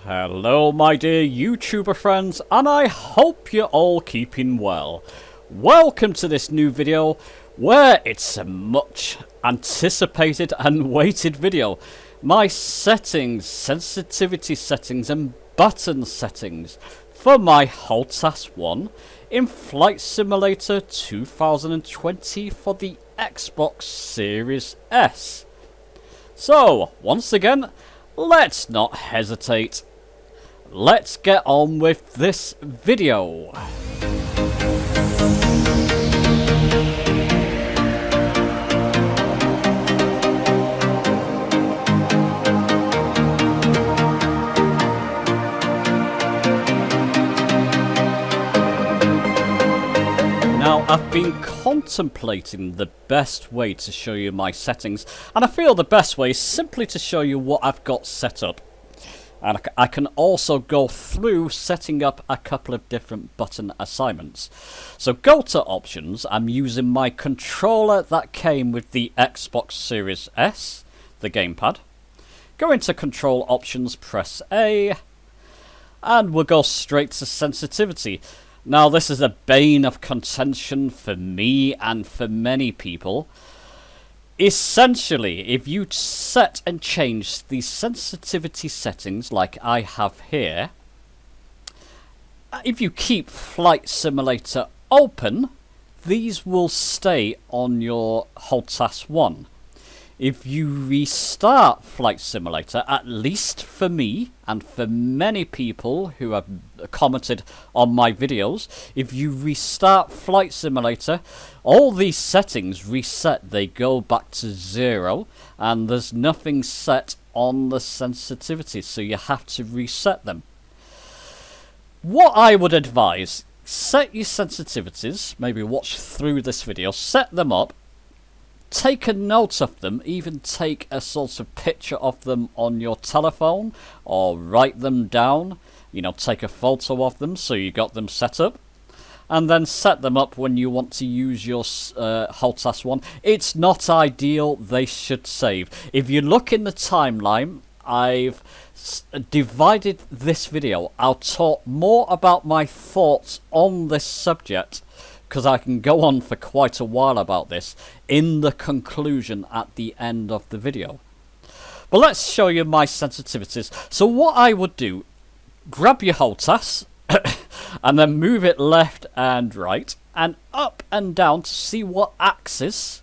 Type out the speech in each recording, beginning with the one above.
Hello my dear YouTuber friends, and I hope you're all keeping well. Welcome to this new video, where it's a much anticipated and waited video. My settings, sensitivity settings and button settings for my Hotas 1 in Flight Simulator 2020 for the Xbox Series S. So, once again, let's not hesitate. Let's get on with this video. Now, I've been contemplating the best way to show you my settings, and I feel the best way is simply to show you what I've got set up. And I can also go through setting up a couple of different button assignments. So go to options. I'm using my controller that came with the Xbox Series S, the gamepad. Go into control options, press A, and we'll go straight to sensitivity. Now this is a bane of contention for me and for many people. Essentially, if you set and change the sensitivity settings like I have here, if you keep Flight Simulator open, these will stay on your Hotas 1. If you restart Flight Simulator, at least for me and for many people who have commented on my videos, if you restart Flight Simulator, all these settings reset. They go back to 0 and there's nothing set on the sensitivity, so you have to reset them. What I would advise, set your sensitivities, maybe watch through this video, set them up, take a note of them, even take a sort of picture of them on your telephone or write them down, take a photo of them so you got them set up, and then set them up when you want to use your Hotas 1. It's not ideal, they should save. If you look in the timeline, I've divided this video. I'll talk more about my thoughts on this subject, because I can go on for quite a while about this in the conclusion at the end of the video. But let's show you my sensitivities. So what I would do, grab your Hotas and then move it left and right and up and down to see what axis.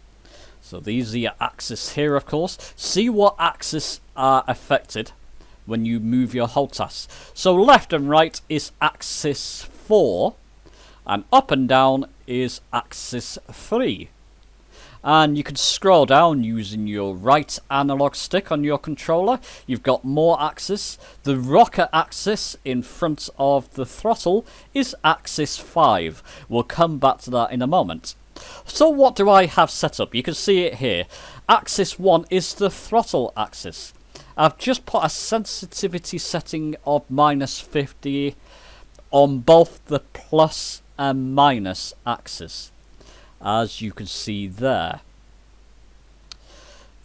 So these are your axes here, of course. See what axis are affected when you move your Hotas. So left and right is axis 4. And up and down is axis 3. And you can scroll down using your right analog stick on your controller. You've got more axis. The rocker axis in front of the throttle is axis 5. We'll come back to that in a moment. So what do I have set up? You can see it here. Axis 1 is the throttle axis. I've just put a sensitivity setting of -50 on both the plus and minus axis, as you can see there.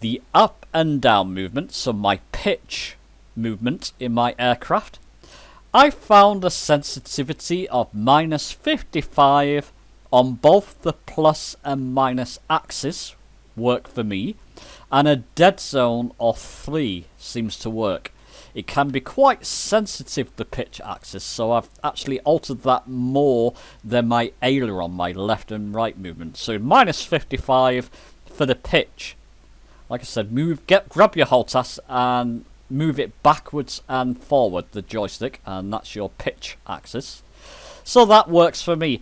The up and down movement, so my pitch movement in my aircraft, I found a sensitivity of -55 on both the plus and minus axis work for me, and a dead zone of 3 seems to work. It can be quite sensitive, the pitch axis, so I've actually altered that more than my aileron, my left and right movement. So -55 for the pitch. Like I said, grab your Hotas and move it backwards and forward, the joystick, and that's your pitch axis. So that works for me.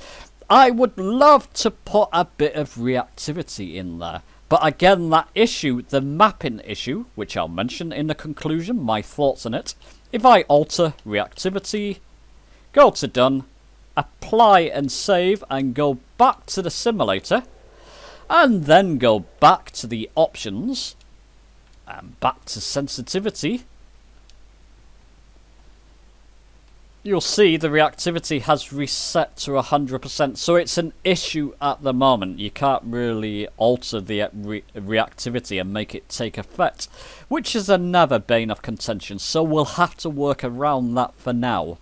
I would love to put a bit of reactivity in there. But again, that issue, the mapping issue, which I'll mention in the conclusion, my thoughts on it. If I alter reactivity, go to done, apply and save, and go back to the simulator, and then go back to the options, and back to sensitivity, you'll see the reactivity has reset to 100%, so it's an issue at the moment. You can't really alter the reactivity and make it take effect, which is another bane of contention, so we'll have to work around that for now.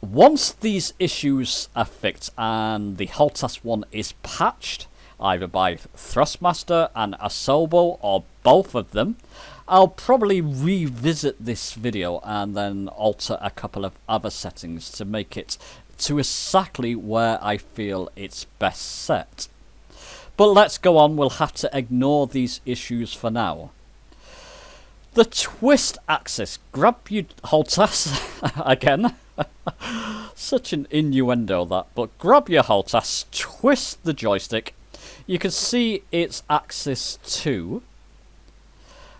Once these issues are fixed and the Hotas one is patched, either by Thrustmaster and Asobo or both of them, I'll probably revisit this video and then alter a couple of other settings to make it to exactly where I feel it's best set. But let's go on, we'll have to ignore these issues for now. The twist axis. Grab your Hotas again. Such an innuendo that, but grab your Hotas, twist the joystick. You can see it's axis 2.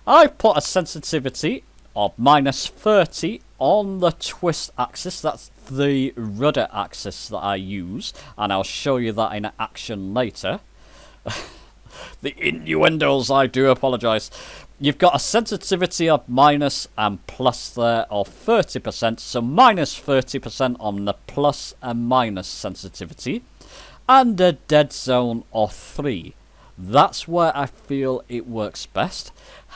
I put a sensitivity of -30 on the twist axis. That's the rudder axis that I use, and I'll show you that in action later. The innuendos, I do apologise. You've got a sensitivity of minus and plus there of 30%, so -30% on the plus and minus sensitivity, and a dead zone of 3. That's where I feel it works best.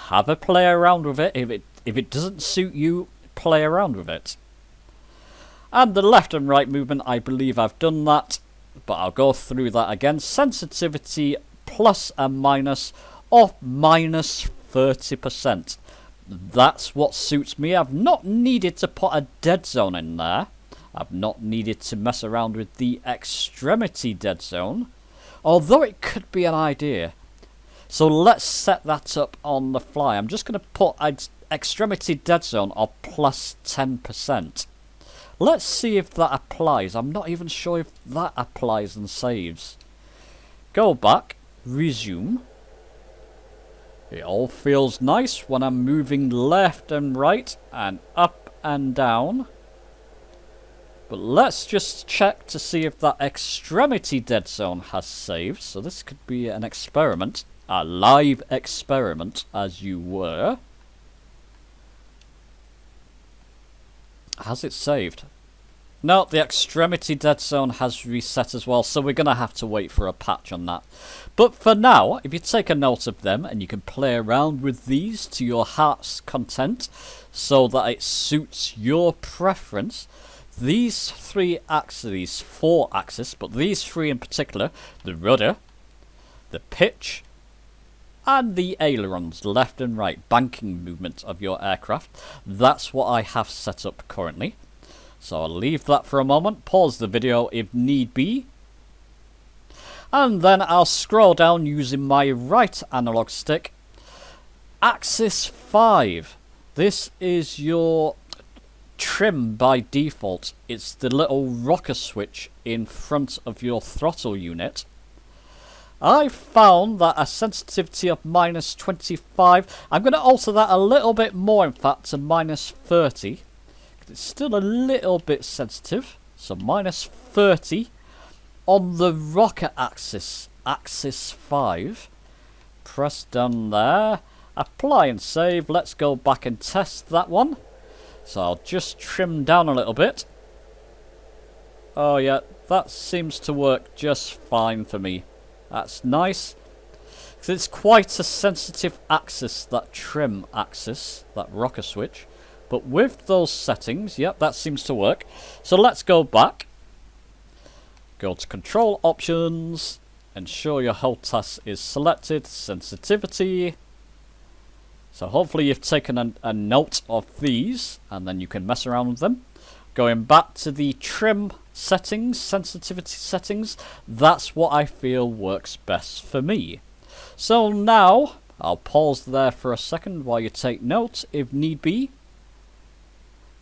Have a play around with it. If it doesn't suit you, play around with it. And the left and right movement, I believe I've done that, but I'll go through that again. Sensitivity plus and minus of -30%. That's what suits me. I've not needed to put a dead zone in there. I've not needed to mess around with the extremity dead zone, although it could be an idea. So let's set that up on the fly. I'm just going to put an extremity dead zone of +10%. Let's see if that applies. I'm not even sure if that applies and saves. Go back, resume. It all feels nice when I'm moving left and right and up and down. But let's just check to see if that extremity dead zone has saved. So this could be an experiment. A live experiment, as you were. Has it saved? No, the extremity dead zone has reset as well, so we're going to have to wait for a patch on that. But for now, if you take a note of them, and you can play around with these to your heart's content, so that it suits your preference, these 3 axes, these 4 axes, but these 3 in particular, the rudder, the pitch, and the ailerons, left and right, banking movement of your aircraft. That's what I have set up currently. So I'll leave that for a moment, pause the video if need be, and then I'll scroll down using my right analog stick. Axis 5. This is your trim by default. It's the little rocker switch in front of your throttle unit. I found that a sensitivity of -25, I'm going to alter that a little bit more, in fact, to -30. It's still a little bit sensitive, so -30 on the rocker axis, axis 5. Press done there, apply and save. Let's go back and test that one. So I'll just trim down a little bit. Oh yeah, that seems to work just fine for me. That's nice. Because it's quite a sensitive axis, that trim axis, that rocker switch. But with those settings, yep, that seems to work. So let's go back. Go to control options. Ensure your Hotas is selected. Sensitivity. So hopefully you've taken a note of these, and then you can mess around with them. Going back to the trim settings, sensitivity settings, that's what I feel works best for me. So now, I'll pause there for a second while you take note if need be.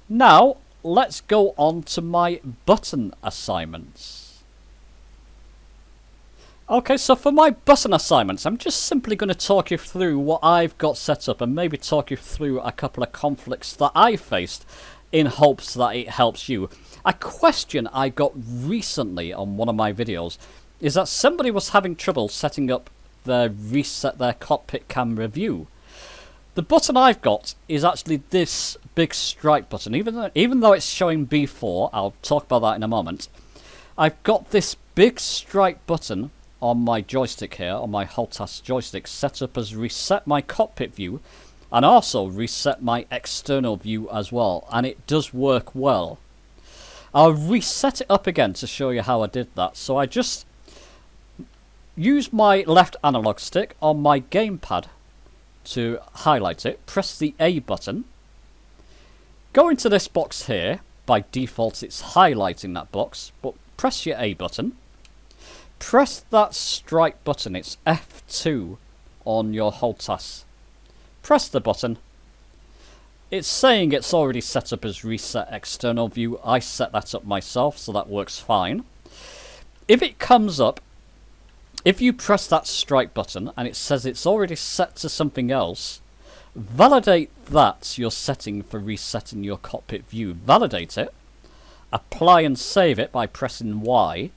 Now, let's go on to my button assignments. Okay, so for my button assignments, I'm just simply going to talk you through what I've got set up and maybe talk you through a couple of conflicts that I faced in hopes that it helps you. A question I got recently on one of my videos is that somebody was having trouble setting up their reset their cockpit camera view. The button I've got is actually this big strike button, even though it's showing B4, I'll talk about that in a moment. I've got this big strike button on my joystick here, on my Hotas joystick, set up as reset my cockpit view and also reset my external view as well, and it does work well. I'll reset it up again to show you how I did that. So I just use my left analog stick on my gamepad to highlight it, press the A button, go into this box here. By default it's highlighting that box, but press your A button, press that strike button, it's F2 on your Hotas, press the button. It's saying it's already set up as reset external view. I set that up myself, so that works fine. If it comes up, if you press that strike button and it says it's already set to something else, validate that your setting for resetting your cockpit view. Validate it, apply and save it by pressing Y.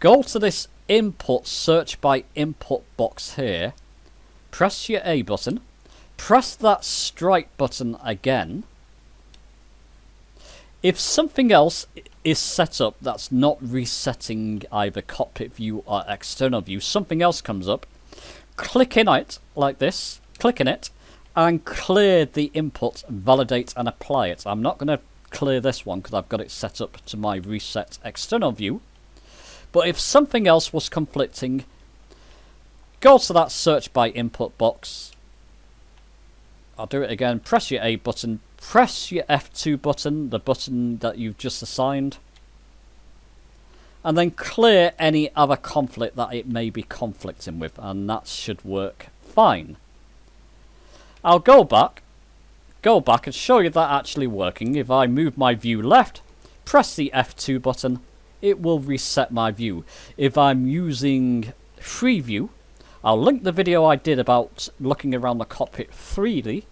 Go to this input search by input box here, press your A button, press that strike button again. If something else is set up that's not resetting either cockpit view or external view, something else comes up, click in it like this, click in it, and clear the input, validate and apply it. I'm not going to clear this one because I've got it set up to my reset external view. But if something else was conflicting, go to that search by input box. I'll do it again. Press your A button, press your F2 button, the button that you've just assigned, and then clear any other conflict that it may be conflicting with, and that should work fine. I'll go back and show you that actually working. If I move my view left, press the F2 button, it will reset my view. If I'm using free view, I'll link the video I did about looking around the cockpit freely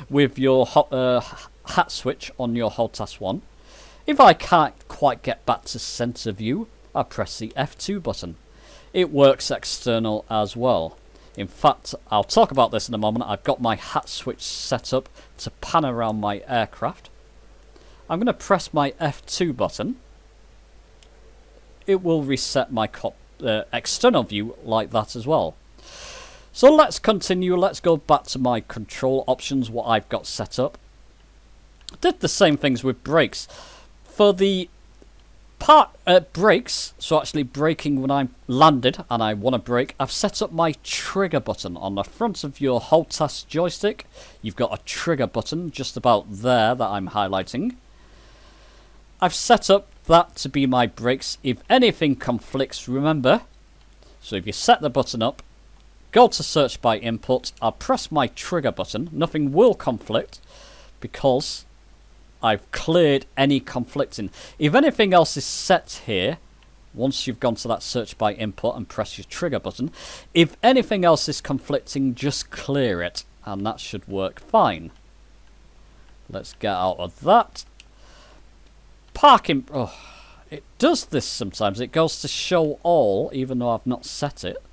with your hat switch on your Hotas 1. If I can't quite get back to center view, I press the F2 button. It works external as well. In fact, I'll talk about this in a moment. I've got my hat switch set up to pan around my aircraft. I'm going to press my F2 button. It will reset my external view like that as well. So let's continue. Let's go back to my control options, what I've got set up. Did the same things with brakes. For the brakes, so actually braking when I'm landed and I want to brake, I've set up my trigger button on the front of your Hotas joystick. You've got a trigger button just about there that I'm highlighting. I've set up that to be my brakes. If anything conflicts, remember, so if you set the button up, go to search by input, I'll press my trigger button, nothing will conflict because I've cleared any conflicting. If anything else is set here, once you've gone to that search by input and press your trigger button, if anything else is conflicting, just clear it and that should work fine. Let's get out of that. Parking, oh, it does this sometimes. It goes to show all even though I've not set it.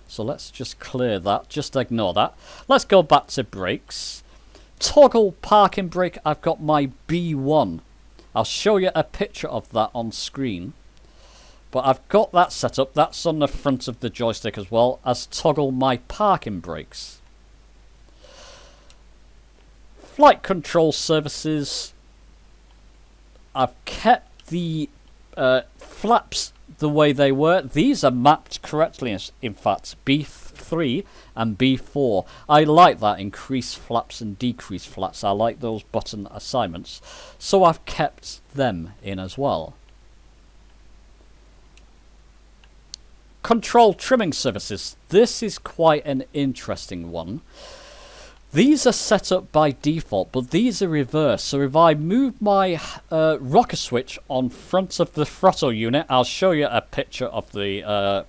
So let's just clear that, just ignore that. Let's go back to brakes. Toggle parking brake, I've got my B1. I'll show you a picture of that on screen. But I've got that set up, that's on the front of the joystick as well, as toggle my parking brakes. Flight control services, I've kept the flaps the way they were. These are mapped correctly, in fact, B3 and B4. I like that, increase flaps and decrease flaps. I like those button assignments. So I've kept them in as well. Control trimming services. This is quite an interesting one. These are set up by default, but these are reversed. So if I move my rocker switch on front of the throttle unit, I'll show you a picture of the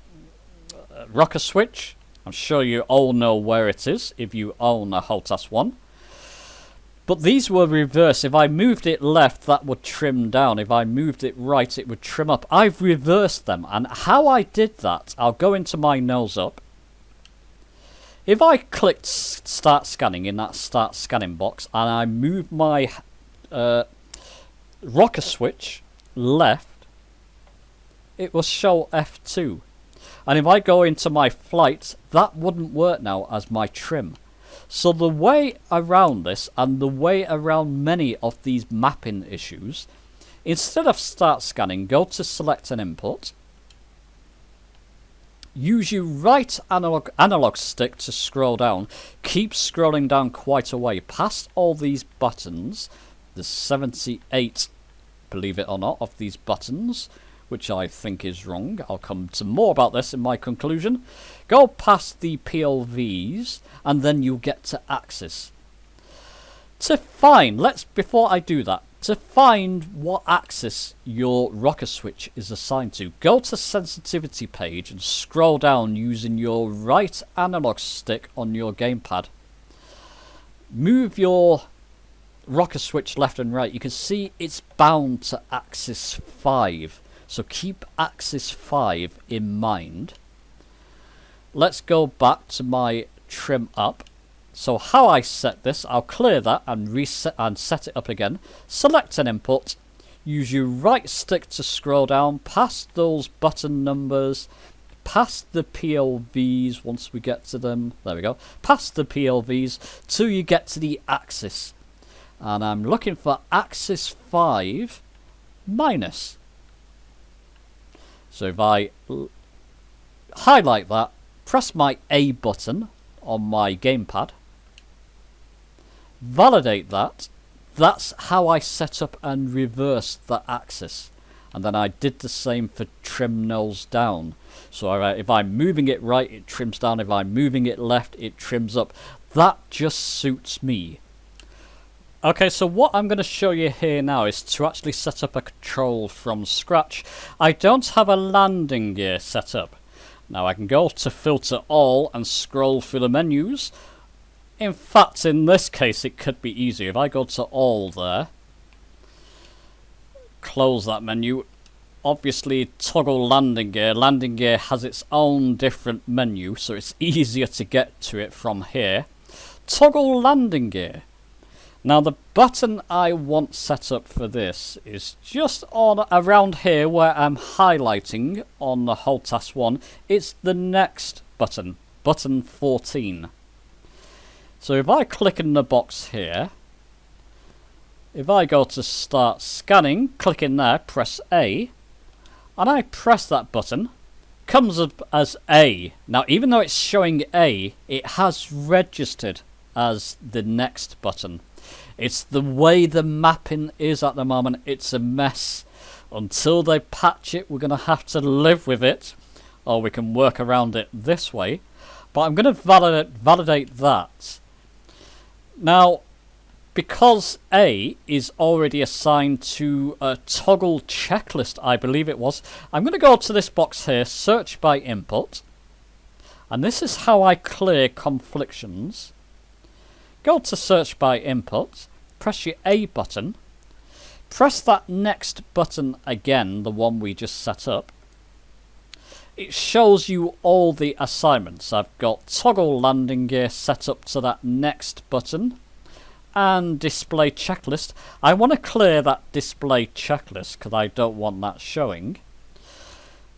rocker switch. I'm sure you all know where it is if you own a Hotas 1. But these were reversed. If I moved it left, that would trim down. If I moved it right, it would trim up. I've reversed them. And how I did that, I'll go into my nose up. If I clicked start scanning in that start scanning box and I move my rocker switch left, it will show F2. And if I go into my flights, that wouldn't work now as my trim. So the way around this, and the way around many of these mapping issues, instead of start scanning, go to select an input. Use your right analog stick to scroll down. Keep scrolling down quite a way past all these buttons. There's 78, believe it or not, of these buttons, which I think is wrong. I'll come to more about this in my conclusion. Go past the PLVs, and then you get to axis. To find, before I do that, to find what axis your rocker switch is assigned to, go to sensitivity page and scroll down using your right analog stick on your gamepad. Move your rocker switch left and right. You can see it's bound to axis 5. So keep axis 5 in mind. Let's go back to my trim up. So how I set this, I'll clear that and reset and set it up again. Select an input. Use your right stick to scroll down past those button numbers, past the PLVs once we get to them. There we go. Past the PLVs till you get to the axis. And I'm looking for axis 5 minus. So if I highlight that, press my A button on my gamepad, validate that, that's how I set up and reverse that axis. And then I did the same for trim nose down. So if I'm moving it right, it trims down. If I'm moving it left, it trims up. That just suits me. Okay, so what I'm going to show you here now is to actually set up a control from scratch. I don't have a landing gear set up. Now I can go to filter all and scroll through the menus. In fact, in this case it could be easier. If I go to all there, close that menu, obviously toggle landing gear. Landing gear has its own different menu, so it's easier to get to it from here. Toggle landing gear. Now the button I want set up for this is just on around here where I'm highlighting on the Hotas one. It's the next button, button 14. So if I click in the box here, if I go to start scanning, click in there, press A, and I press that button, comes up as A. Now even though it's showing A, it has registered as the next button. It's the way the mapping is at the moment. It's a mess. Until they patch it, we're going to have to live with it, or we can work around it this way. But I'm going to validate that. Now, because A is already assigned to a toggle checklist, I believe it was, I'm going to go to this box here, search by input. And this is how I clear conflictions. Go to search by input, press your A button, press that next button again, the one we just set up. It shows you all the assignments. I've got toggle landing gear set up to that next button and display checklist. I want to clear that display checklist because I don't want that showing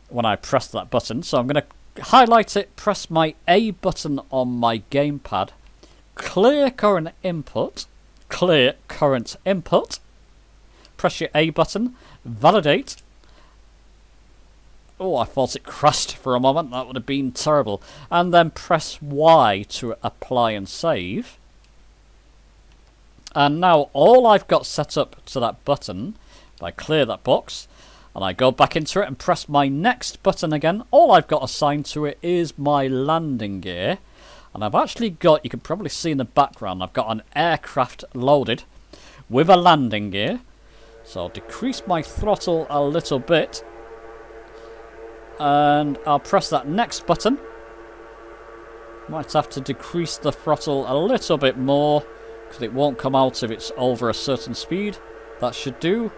when I press that button. So I'm going to highlight it, press my A button on my gamepad, clear current input, press your A button, validate. Oh, I thought it crashed for a moment, that would have been terrible. And then press Y to apply and save. And now all I've got set up to that button, if I clear that box, and I go back into it and press my next button again, all I've got assigned to it is my landing gear. And I've actually got, you can probably see in the background, I've got an aircraft loaded with a landing gear. So I'll decrease my throttle a little bit. And I'll press that next button. Might have to decrease the throttle a little bit more because it won't come out if it's over a certain speed. That should do.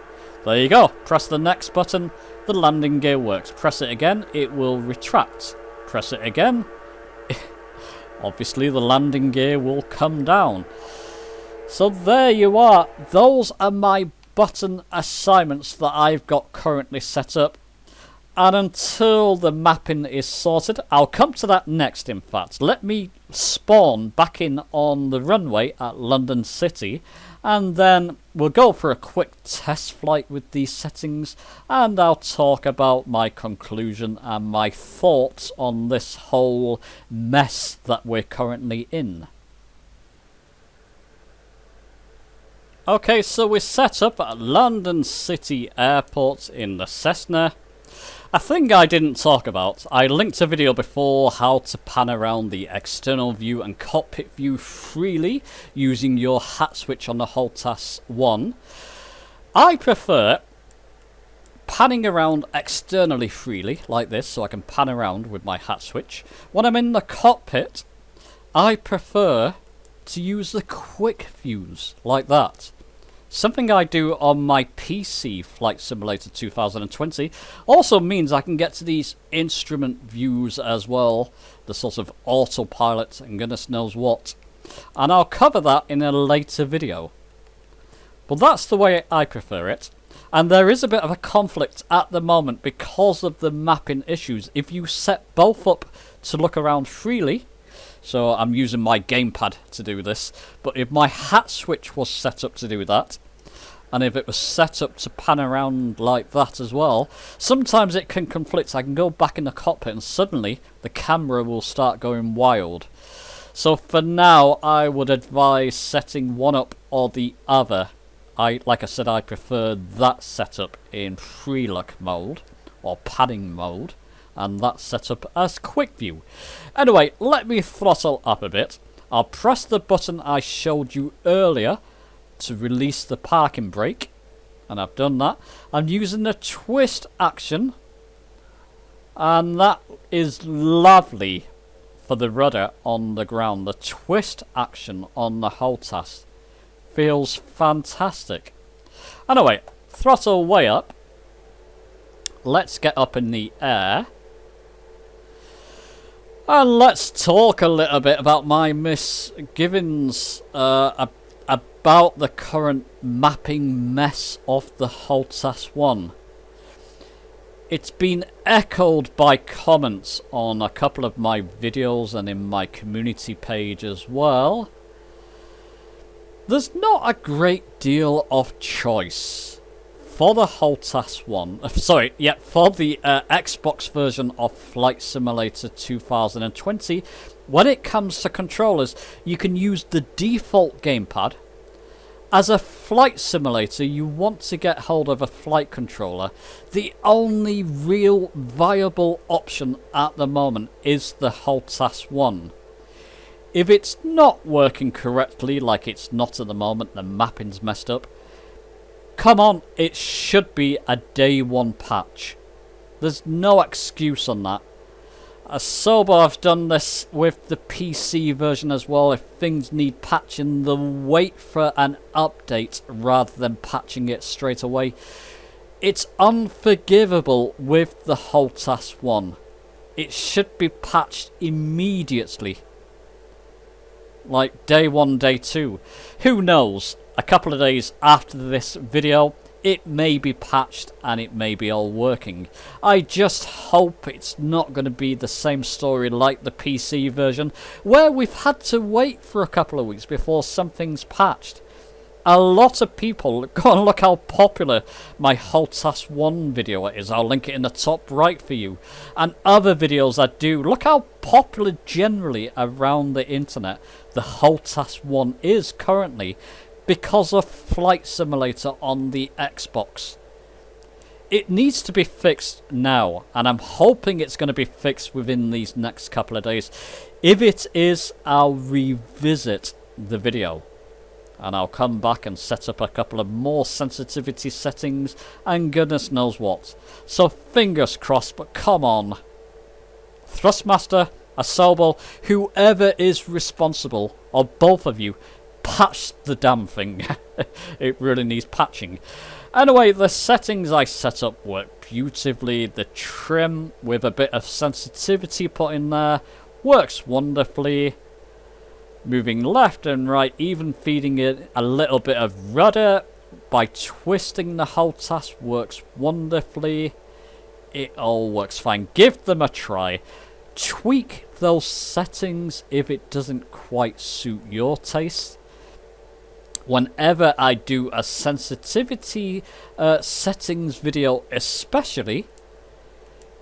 There you go. Press the next button. The landing gear works. Press it again. It will retract. Press it again. obviously the landing gear will come down. So there you are. Those are my button assignments that I've got currently set up. And until the mapping is sorted, I'll come to that next in fact. Let me spawn back in on the runway at London City, and then we'll go for a quick test flight with these settings, and I'll talk about my conclusion and my thoughts on this whole mess that we're currently in. Okay, so we're set up at London City Airport in the Cessna. A thing I didn't talk about, I linked a video before how to pan around the external view and cockpit view freely using your hat switch on the Hotas 1. I prefer panning around externally freely like this, so I can pan around with my hat switch. When I'm in the cockpit, I prefer to use the quick views like that. Something I do on my PC Flight Simulator 2020 also means I can get to these instrument views as well, the sort of autopilot and goodness knows what, and I'll cover that in a later video. But that's the way I prefer it, and there is a bit of a conflict at the moment because of the mapping issues. If you set both up to look around freely, so I'm using my gamepad to do this, but if my hat switch was set up to do that, and if it was set up to pan around like that as well, sometimes it can conflict. I can go back in the cockpit and suddenly the camera will start going wild. So for now, I would advise setting one up or the other. Like I said, I prefer that setup in free look mode or panning mode, and that set up as quick view. Anyway, let me throttle up a bit. I'll press the button I showed you earlier to release the parking brake, and I've done that. I'm using the twist action, and that is lovely for the rudder on the ground. The twist action on the Hotas feels fantastic. Anyway, throttle way up. Let's get up in the air. And let's talk a little bit about my misgivings about the current mapping mess of the Hotas 1. It's been echoed by comments on a couple of my videos and in my community page as well. There's not a great deal of choice for the Hotas 1, for the Xbox version of Flight Simulator 2020. When it comes to controllers, you can use the default gamepad. As a flight simulator, you want to get hold of a flight controller. The only real viable option at the moment is the Hotas 1. If it's not working correctly, like it's not at the moment, the mapping's messed up, come on, it should be a day one patch. There's no excuse on that. I've done this with the PC version as well. If things need patching, they'll wait for an update rather than patching it straight away. It's unforgivable with the Hotas 1. It should be patched immediately. Like day 1, day 2. Who knows? A couple of days after this video, it may be patched and it may be all working. I just hope it's not going to be the same story like the PC version, where we've had to wait for a couple of weeks before something's patched. A lot of people, go and look how popular my Hotas 1 video is. I'll link it in the top right for you. And other videos I do. Look how popular generally around the internet the Hotas 1 is currently, because of Flight Simulator on the Xbox. It needs to be fixed now, and I'm hoping it's going to be fixed within these next couple of days. If it is, I'll revisit the video, and I'll come back and set up a couple of more sensitivity settings, and goodness knows what. So fingers crossed, but come on. Thrustmaster, Asobal, whoever is responsible, or both of you, patch the damn thing. It really needs patching. Anyway, the settings I set up work beautifully. The trim with a bit of sensitivity put in there works wonderfully. moving left and right, even feeding it a little bit of rudder by twisting the Hotas works wonderfully. It all works fine. Give them a try. Tweak those settings if it doesn't quite suit your taste. Whenever I do a sensitivity settings video especially,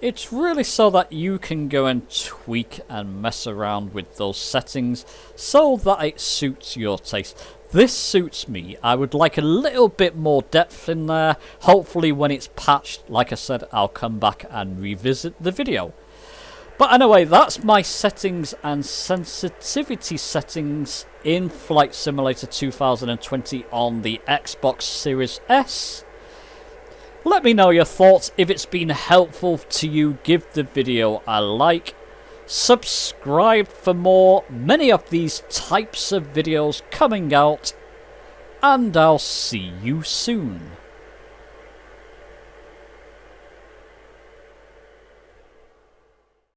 it's really so that you can go and tweak and mess around with those settings so that it suits your taste. This suits me. I would like a little bit more depth in there. Hopefully when it's patched, like I said, I'll come back and revisit the video. But anyway, that's my settings and sensitivity settings in Flight Simulator 2020 on the Xbox Series S. Let me know your thoughts. If it's been helpful to you, give the video a like. Subscribe for more. Many of these types of videos coming out. And I'll see you soon.